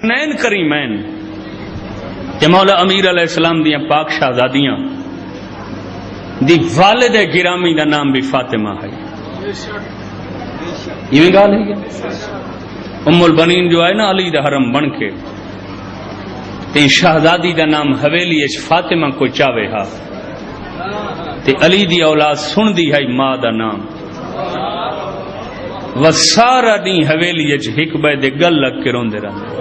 نین کریمین کہ مولا امیر علیہ السلام دیاں پاک شہزادیاں دی والد گرامی دا نام بھی فاطمہ ہے. یہ گال ہے ام البنین جو ہے نا علی دا حرم بن کے تے شہزادی دا نام حویلی اچ فاطمہ کو چاوے ہا تے علی دی اولاد سن دی ہے ماں دا نام و سارا دی حویلی اچ ہک بے دے گل لگ کے روندے رہندے.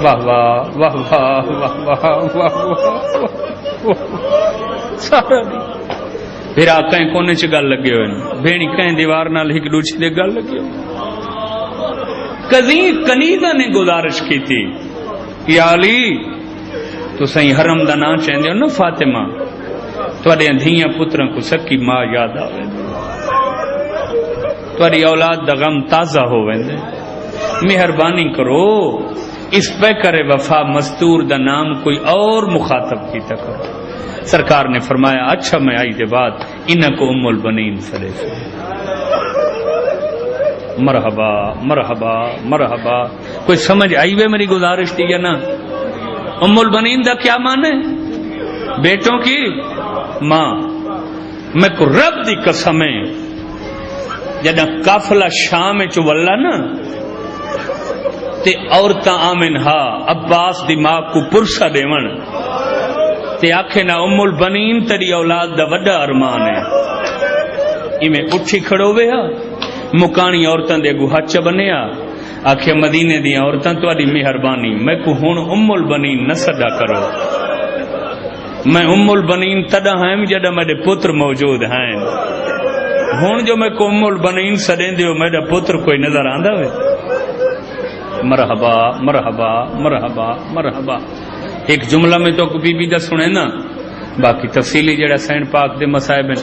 واہ واہ واہ واہ واہ واہ واہ سارا دی پھر آ کہیں کونے چ گل لگے ہوئے بھیڑی کہیں دیوار نال ہک دوچی دے گل لگے ہوئے. کدی کنیزہ نے گزارش کی تھی یا علی تو سہی حرم دا نام چاہندے ہو نا فاطمہ تواڈے دھیاں پتراں کو سکی ماں یاد آوے تواڈی اولاد دا غم تازہ ہو ویندے. مہربانی کرو اس پہ کرے وفا مستور دا نام کوئی اور مخاطب کی کرو. سرکار نے فرمایا اچھا میں آئی دے بعد انہاں کو ام البنین سرے سے. مرحبا مرحبا مرحبا. کوئی سمجھ آئی وے میری گزارش تھی یا نا؟ ام البنین دا کیا معنی؟ بیٹوں کی ماں. میں کو رب دی قسم ہے جدہ قافلہ شام چ ولا نا تے عورتاں آمن ہا عباس دی ماں کو پرسا دیون تے آکھے نا ام البنین تیری اولاد دا وڈا ارمان ہے. ایویں اٹھی کھڑوے ہا مکانی عورتاں دے اگوں ہاتھ بنیا آکھے مدینے دی عورتاں تہاڈی مہربانی میں کو ہن ام البنین نہ سدا کرو. میں ام البنین تدا ہاں جدہ میرے پتر موجود ہیں. ہن جو میں کو ام البنین سدیندے ہو میرا پتر کوئی نظر آندا ہوئے. مرحبا مرحبا مرحبا مرحبا. ایک جملہ میں تو بی بی دا سنے نا باقی تفصیلی جڑا سین پاک دے مصائب ہیں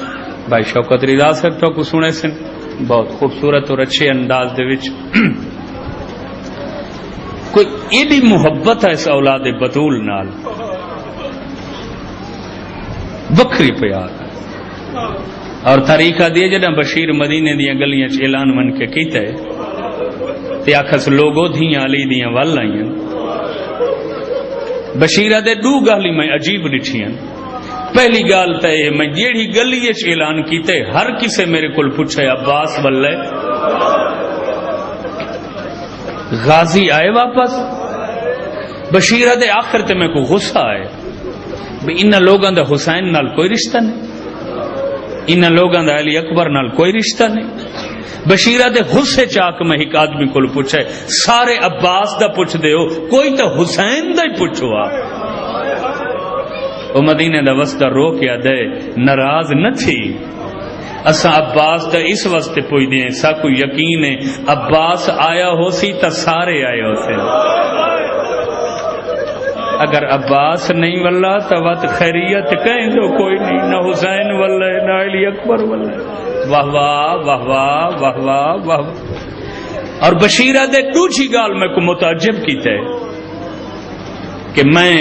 بھائی شوکت رضا صاحب تو کو سنے سن بہت خوبصورت اور اچھے انداز دے وچ. کوئی ایڈی محبت ہے اس اولاد بطول نال بکری پیار اور طریقہ دیے جڑا بشیر مدینے دیاں گلیاں چ اعلان من کے کیتا ہے تے آکھس لوگو دھیاں علی دیاں ول آئیاں. بشیرہ دے دو گالی میں عجیب ڈٹھیاں. پہلی گال تے میں جیڑی گلی وچ اعلان کیتے ہر کسے میرے کول پوچھے عباس ولے غازی آئے واپس. بشیرہ دے آخر تے میں کو غصہ آئے بھی انہاں لوگاں دا حسین نال کوئی رشتہ نہیں انہاں لوگاں دا علی اکبر نال کوئی رشتہ نہیں. بشیرہ دے غصے چاک میں ایک آدمی کو پوچھے سارے عباس دا پوچھ دے ہو کوئی تو حسین دا ہی پوچھو. وہ مدینے دا وسطہ رو کیا دے ناراض نہ تھی اسا عباس دا اس واسطے پوچھ دیں سا کو یقین ہے عباس آیا ہو سی تا سارے آئے ہو سے. اگر عباس نہیں واللہ تو وقت خیریت کہیں تو کوئی نہیں نہ حسین واللہ نہ علی اکبر واللہ. واہ واہ واہ واہ واہ واہ واہ. اور بشیرہ دے دوسری گال میں کو متعجب کیتا ہے کہ میں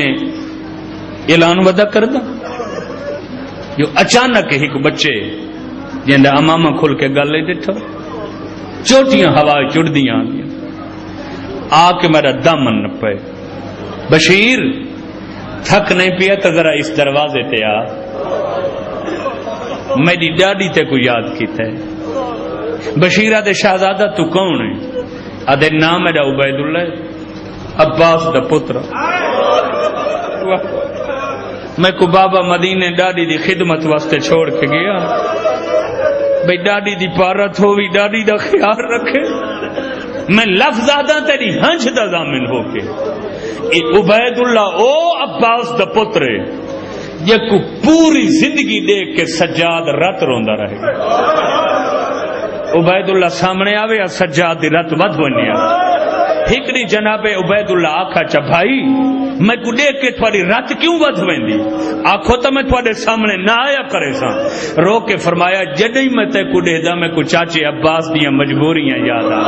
اعلان ودا کر دا جو اچانک ایک بچے جندا امامہ کھل کے گل لے ڈٹھا چوٹیاں ہوا چڑدیاں آ کے میرا دامن نہ پے. بشیر تھک نہیں پیا تو ذرا اس دروازے تے آ میری ڈاڈی تے کو یاد کیتا ہے. بشیرہ دے شہزادہ تو کون ہے؟ آدھے نام میرا عبید اللہ عباس دا پتر. میں کو بابا مدینے ڈاڈی دی خدمت واسطے چھوڑ کے گیا بھئی ڈاڈی دی پارت ہوئی ڈاڈی دا خیال رکھے. میں لفظ آدھا تیری ہنچ دا ضامن ہو کے عبید اللہ او عباس دا پتر ہے یہ کو پوری زندگی دیکھ کے سجاد رت روندا رہے گا. عبید اللہ سامنے آوے سجاد دی رت ود بنیا. ہکڑی جناب عبید اللہ آکھا چا بھائی میں کو دیکھ کے تھوڑی رت کیوں ود ویندی آکھو تو میں تھوڑے سامنے نہ آیا کرے سا. رو کے فرمایا جدی میں تے کو دے دا میں کو چاچے عباس دیاں مجبوریاں یاد آ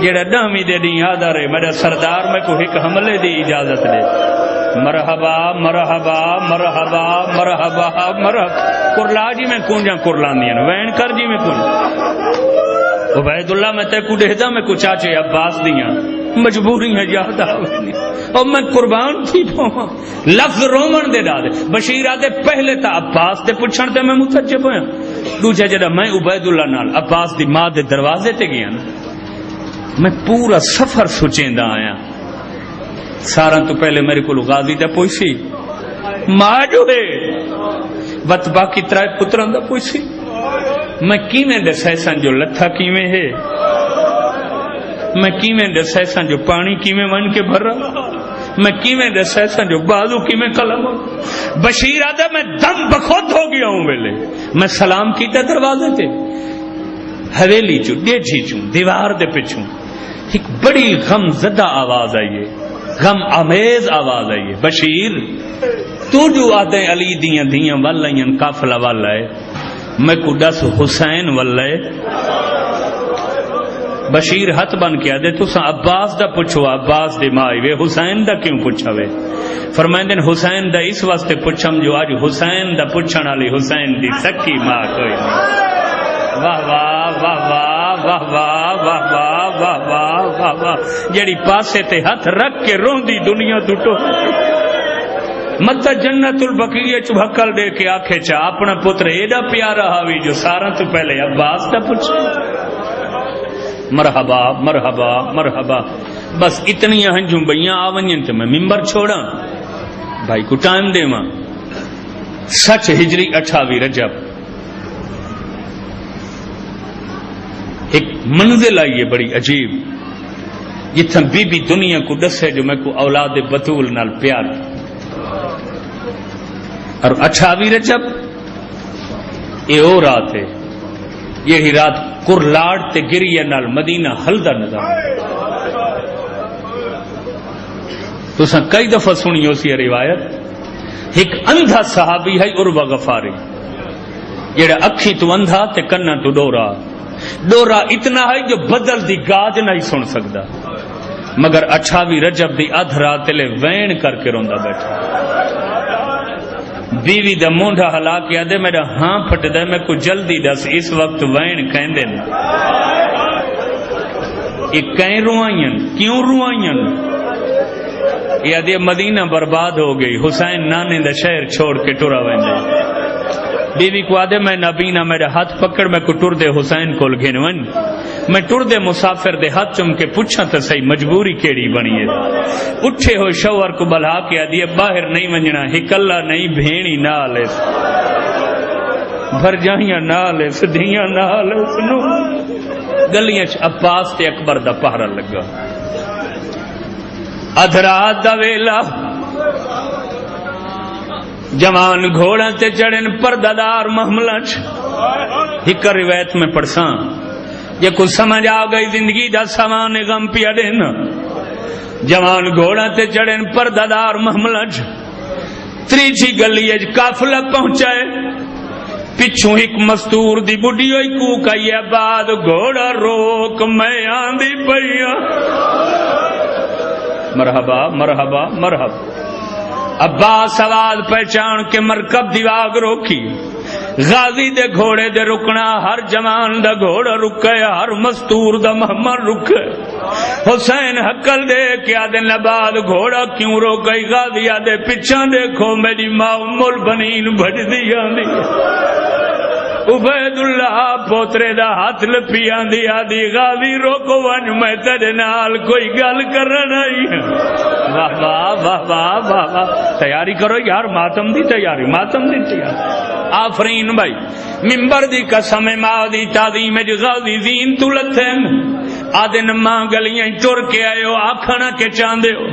جڑا ڈامی دے دی یاد آ رہے میرا سردار میں کو ایک حملے دی اجازت دے. مرحبا مرحبا مرحبا مرحبا مرحبا. کرلا جی میں کونجاں کرلان دیاں وین کر جی میں کون عبید اللہ میں تے کو دہدا میں کو چاچے عباس دیاں مجبوری ہے یاد آوے اور میں قربان تھی پاواں لفظ رومن دے ڈالے بشیر آدے پہلے تا عباس تے پوچھن تے میں متعجب ہویا دوجا جڑا میں عبید اللہ نال عباس دی ماں دے دروازے تے گیا نا میں پورا سفر سوچیندا آیا سارا تو پہلے میرے کو غازی دا پوچھی ماں جو ہے وت باقی ترائے پتران دا پوچھی میں کیویں دسے سن جو لتھا کیویں ہے میں کیویں دسے سن جو پانی کیویں ون کے بھر رہا میں کیویں دسے سن جو بازو کیویں قلم بشیر آدھا میں دم بخود ہو گیا ہوں ویلے میں سلام کیتا دروازے تے حویلی چوں ڈیجھی چوں دیوار دے پچھوں ایک بڑی غم زدہ آواز آئیے غم آمیز آواز آئیے بشیر تو جو آدھے علی دیاں دیاں واللہ قافلہ والا ہے میں کو دس حسین واللہ بشیر ہاتھ بن کے آدھے تو سا عباس دا پوچھو عباس دے مائی وے حسین دا کیوں پوچھا وے فرمائیں دن حسین دا اس واسطے پوچھم جو آج حسین دا پوچھن علی حسین دی سکی ماں کوئی نہیں واہ واہ واہ واہ واہ واہ واہ واہ واہ واہ واہ جڑی پاسے تے ہاتھ رکھ کے روندی دنیا ٹوٹو مت جنت البقیع چبھکل دے کے آکھے چا اپنا پتر ایڈا پیارا ہاوی جو سارا تو پہلے عباس دا پوچھے مرحبا مرحبا مرحبا بس اتنی ہنجوں بیاں آونین تے میں ممبر چھوڑا بھائی کو ٹائم دے ماں سچ ہجری 28 رجب ایک منزل آئی ہے بڑی عجیب جتھا بی بی دنیا کو دسے جو میں کو اولاد بطول نال پیار اور 28 رجب یہ او رات ہے یہی رات کرلاڑ تے گریہ نال مدینہ ہلدا نظام تو سن کئی دفعہ سنی ہو سی روایت ایک اندھا صحابی ہے عروہ غفاری جڑا اکھی تو اندھا تے کنا تو ڈورا اتنا ہے جو بدل دی گاج نہیں سن سکتا مگر 28 رجب دی ادھ رات لے وین کر کے روندا بیٹھا بیوی دا مونڈا ہلا کے آدھے میرا ہاں پھٹ دے میں کو جلدی دس اس وقت وین کہیں دے یہ کہیں روائیں کیوں روائیں یہ آدھے مدینہ برباد ہو گئی حسین نانے دا شہر چھوڑ کے ٹورا ویندے بیوی کو آدھے میں نبینا میرا ہاتھ پکڑ میں کو ٹر دے حسین کول گھن ون میں ٹر دے مسافر دے ہاتھ چم کے پوچھا تو صحیح مجبوری کیڑی بنی ہے اٹھے ہو شوہر کو بلا کے آدھی باہر نہیں ونجنا ہکلا نہیں بھینی نال بھر جائیاں نال سدھیاں نال سنو گلیاں عباس تے اکبر دا پہرا لگا ادھرات دا ویلا جوان گھوڑا تے چڑھن پردادار محملہ ایک روایت میں پڑھساں یہ کچھ سمجھ آ گئی زندگی دا سامان غم پیا دینا جوان گھوڑا تے چڑھن پردادار محملہ تریچی گلی اج قافلہ پہنچائے پچھوں ایک مستور دی بڈی ہوئی کوکائی بعد گھوڑا روک میں آندھی پئیا مرحبا مرحبا مرحبا عباس آواز پہچان کے مرکب دیواگ روکی غازی دے گھوڑے دے رکنا ہر جوان دا گھوڑا رکے ہر مستور دا محمد رکے حسین حقل دے کیا دن بعد گھوڑا کیوں روکے غازی آدھے پچھا دیکھو میری ماں ام البنین بھج دی آندھی عبید اللہ پوترے دا ہاتھ لپی آندھی آدھی غازی روکو ون میں تیرے نال کوئی گل کرنا ہی واہ واہ واہ واہ واہ واہ تیاری کرو یار ماتم دی تیاری ماتم دی تیاری آفرین بھائی ممبر دی قسم ماں دی تعظیم غازی زین تو لتھن آدن ماں گلیاں ٹر کے آئے ہو آکھنا کے چاندے ہو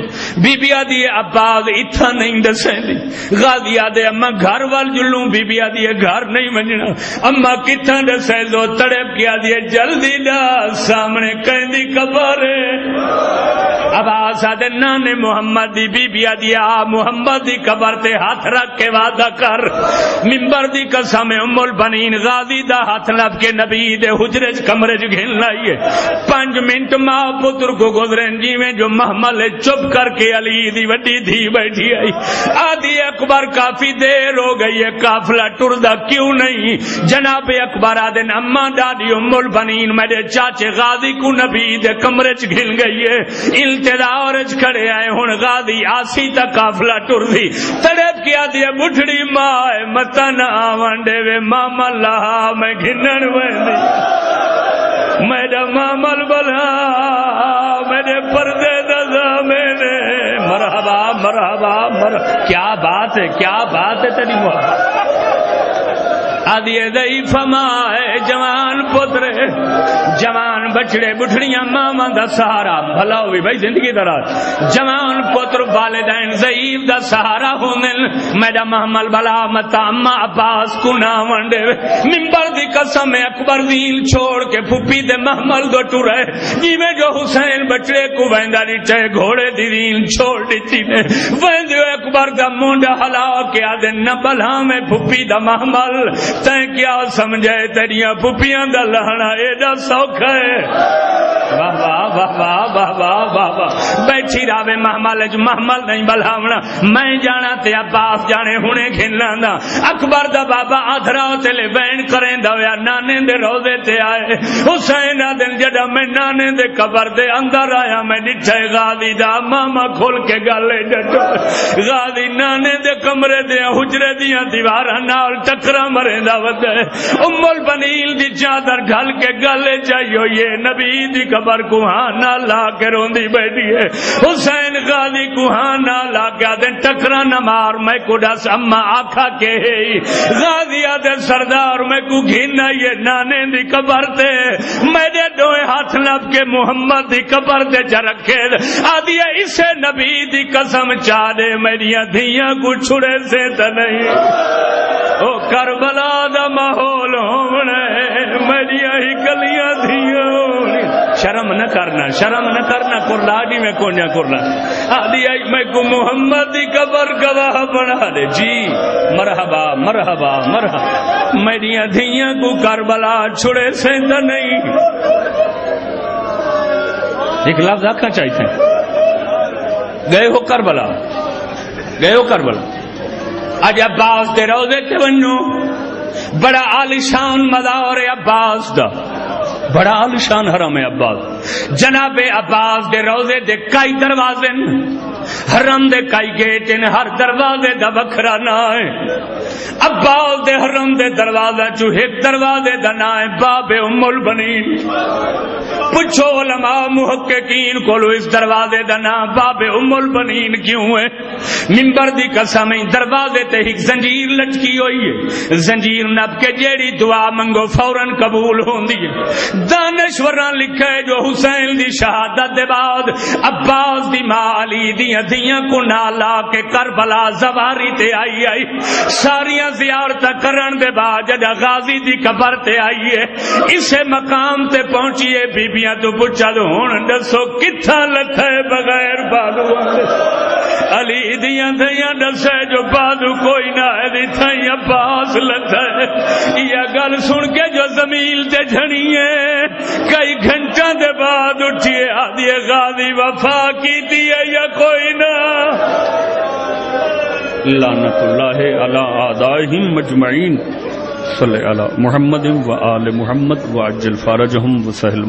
بی بی آدھی عباس اتھا نہیں دسیں دی غازی آدھے اما گھر وال جلوں بی بی آدھی گھر نہیں منجنا اما کتھا دسیں دو تڑپ کے آدھی جلدی دا سامنے کہیں دی قبر ہے عباس آدھے نانے محمد دی بی بی دیا محمد دی قبر تے ہاتھ رکھ کے وعدہ کر منبر دی قسم ام البنین غازی دا ہاتھ لب کے نبی دے حجرے کمرے گھن لائیے 5 منٹ ماں پتر کو گزرے جی میں جو محمل چپ کر کے علی دی وڈی دھی بیٹھی آئی آدھی اکبر کافی دیر ہو گئی ہے قافلہ ٹردا کیوں نہیں جناب اکبر آدھے اما دادی ام البنین میرے چاچے غازی کو نبی دے کمرے گھن گئی ہے التدار کھڑے آئے ہن غازی آسی تا قافلہ ٹر دی تڑپ کیا دیا بٹھڑی ماں متن آوانڈے وے ماما لہا میں گھنن ویندی میرا مامل بلا میرے پردے دزا میرے مرحبا مرحبا مرحبا کیا بات ہے تیری محبت آدھی ضعیف ماں ہے جوان پترے جوان بچڑے بٹھڑیاں ماما دا سہارا بھلا ہوئی بھائی زندگی دراز جوان پتر والدین ضعیف دا سہارا ہوندن میرا محمل بلا متا اما عباس کو نہ ونڈے منبر دی قسم اکبر دیل چھوڑ کے پھپھی دے محمل دو ٹرے جی میں جو حسین بچڑے کو ویندا نیچے گھوڑے دی دیل چھوڑ دیتی نے ویندے اکبر دا مونڈا ہلا کے آدھے نہ بلا میں پھپھی دا محمل تیں کیا سمجھے تیریاں پھپھیاں دا لہنا ایڈا سوکھا ہے واہ واہ واہ واہ واہ واہ واہ واہ بیٹھی راوے محمل جو محمل نہیں بلہاونا میں جانا تے عباس جانے ہونے کھننا دا اکبر دا بابا آدھرا تے لے بین کریں دا ویا نانے دے روزے تے آئے حسین دن جڑا میں نانے دے قبر دے اندر آیا میں نٹھے غازی دا ماما کھول کے گالے ڈٹو غازی نانے دے کمرے دے حجرے دیاں دیوارہ نال ٹکرا مرے دا ود ام البنیل دی چادر گھل کے گالے چاہیو یہ نبی دی قبر کو ہاں نہ لا کے روندی بیٹھی ہے حسین غازی کو ہاں نہ لا کے آدھے ٹکرا نہ مار میں کو ڈس اما آکھا کے غازی آدھے سردار میں کو گھینا یہ نانے دی قبر تے میرے دوئے ہاتھ لب کے محمد دی قبر تے جا رکھے آدھی اسے نبی دی قسم چاہ دے میریاں دھیاں کو چھڑے سے تا نہیں او کربلا دا ماحول ہونے میریاں ہی گلیاں دھیاں شرم نہ کرنا کرلاڈی میں کونیا کرنا آدھی آئی میں کو محمد دی قبر گواہ بنا دے جی مرحبا مرحبا مرحبا میریاں دھیاں کو کربلا چھڑے سے تا نہیں ایک لفظ آکھا چاہتے ہیں گئے ہو کربلا آج عباس دے روزے تے ونو بڑا عالیشان مزار عباس دا بڑا عالیشان حرم ہے عباس جناب عباس دے روزے دے کئی دروازے حرم دے کئی گیٹ ہر دروازے دا بکھرا نہ ہے عباس دے حرم دے دروازہ جو ایک دروازے دا نہ ہے باب ام البنین پوچھو علماء محققین کو لو اس دروازے دا نام باب ام البنین کیوں ہے منبر دی قسم دروازے تے ایک زنجیر لٹکی ہوئی ہے زنجیر نب کے جیڑی دعا منگو فوراً قبول ہوندی ہے دانشوراں لکھے جو حسین دی شہادت دے بعد عباس دی ماں علی دی دھیاں کو نالا کے کربلا زواری تے آئی ساریاں زیارت کرن دے بعد جڑا غازی دی قبر تے آئی ہے اسے مقام تے پہنچیے بیبیاں تو پوچھا تو ہن دسو کتھا لتھے بغیر بادو علی دیاں دھیاں دسے جو بادو کوئی نہ ہے دی تھائیں عباس لتھے یہ گل سن کے جو زمین تے جھڑیے کئی گھنٹہ دے بعد اٹھیے آدھی غازی وفا کی دیئے یا کوئی نہ لعنت اللہ علی اعدائہم مجمعین صلی علی محمد و آل محمد وعجل فرجہم وسہل